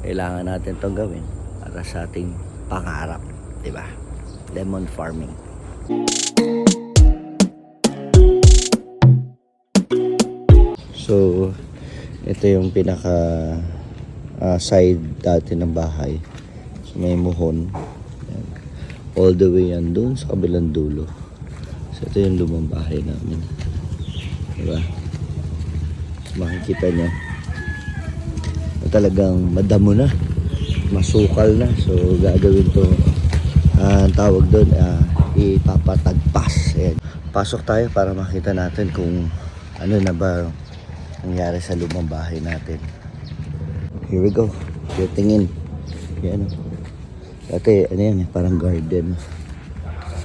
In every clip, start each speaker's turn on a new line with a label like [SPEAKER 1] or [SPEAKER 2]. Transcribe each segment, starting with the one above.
[SPEAKER 1] kailangan natin itong gawin para sa ating pangarap, diba? Lemon farming. So ito yung pinaka side dati ng bahay. So may muhon. Yan. All the way yan doon sa kabilang dulo. So ito yung lumang bahay namin. Diba? So, makikita nyo. Talagang madamo na. Masukal na. So gagawin to. Ang tawag doon, ipapatagpas. Ayan. Pasok tayo para makita natin kung ano na ba nangyari sa lumang bahay natin. Here we go. Getting in. Yan. Dati, ano yan, parang garden.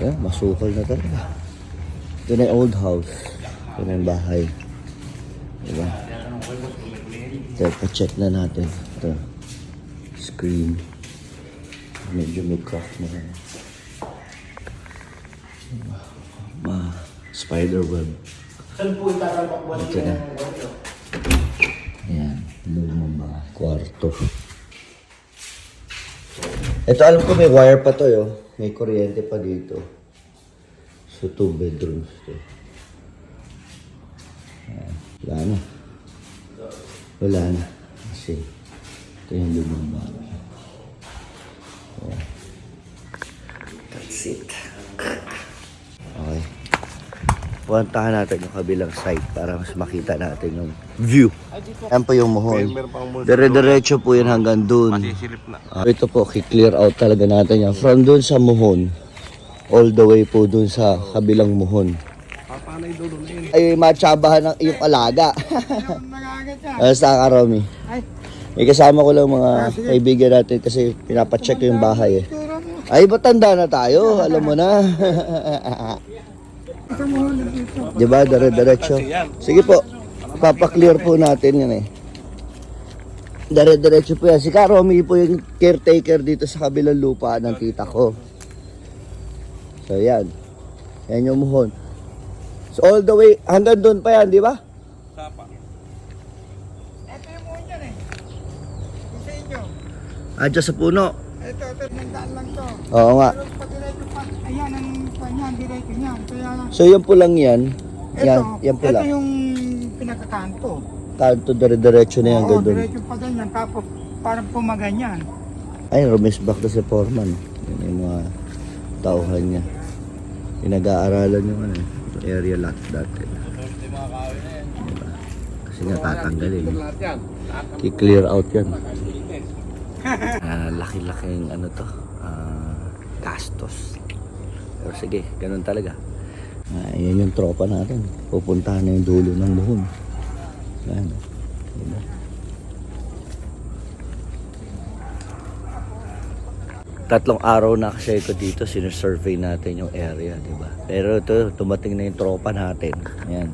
[SPEAKER 1] Yan, masukal na talaga. Ito na yung old house. Ito na yung bahay. Diba? Ito, pa-check na natin. Ito. Screen. Medyo may crack na yan. Spider web.
[SPEAKER 2] Saan po itatapakbuhan
[SPEAKER 1] ito na. Ayan, lumang ba? Kwarto. Ito alam ko may wire pa to yo. May kuryente pa dito. So 2 bedrooms to. Ayan. Wala na. Wala na. Kasi ito yung lumang ba. Oh. That's it. Okay. Puntahan natin yung kabilang side para mas makita natin yung view. Yan po yung muhon. Dire-diretso po yun hanggang dun. Ito po, ki-clear out talaga natin yan. From dun sa muhon, all the way po dun sa kabilang muhon. Ay, matsabahan ng iyong alaga. Sa Karomi. May kasama ko lang mga kaibigan natin kasi pinapacheck yung bahay eh. Ay, matanda na tayo. Alam mo na. Diba? Dire-diretso. Sige po. Papaklear po natin yan eh. Dire-diretso po yan. Si Karomi po yung caretaker dito sa kabilang lupa ng tita ko. So yan. Yan yung muhon. So all the way, hanggang doon pa yan, di ba?
[SPEAKER 2] Sapa.
[SPEAKER 3] Ito yung muhon dyan eh. Isa inyo.
[SPEAKER 1] Diyan sa puno.
[SPEAKER 3] Ito, nagdaan lang to.
[SPEAKER 1] Oo nga.
[SPEAKER 3] Pero pag diretso pa, ayan ang panyan, diretso niyan. Kaya,
[SPEAKER 1] So yan po lang yan. Yan, yan po
[SPEAKER 3] ito
[SPEAKER 1] lang.
[SPEAKER 3] yung pinakakanto.
[SPEAKER 1] Kanto dire-diretso na yan
[SPEAKER 3] Oo,
[SPEAKER 1] hanggang doon.
[SPEAKER 3] diretso pa ganyan. Tapos parang pumaganyan.
[SPEAKER 1] Ay, rumisbak na si Foreman. Yan yung mga tauhan niya. Pinag-aaralan yung ano, area lot dati. Diba? Kasi nga tatanggalin. I-clear out yan. Laki-laking ano to, gastos. Pero sige, ganun talaga. Yan yung tropa natin. Pupuntahan na yung dulo ng muhon. Yan. Diba? Tatlong araw na kasi ito dito, sinusurvey natin yung area, diba? Pero ito, tumating na yung tropa natin. Yan,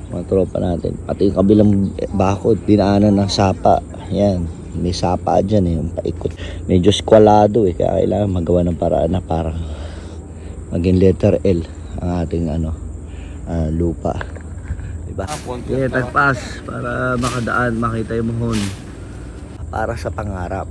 [SPEAKER 1] mga tropa natin. Pati yung kabilang bakod, dinaanan ng sapa. Yan, may sapa dyan eh, yung paikot. Medyo skwalado eh, kaya kailangan magawa ng paraan na para maging letter L ang ating ano, lupa. Diba? Yeah, tagpas para makadaan, makita yung muhon. Para sa pangarap.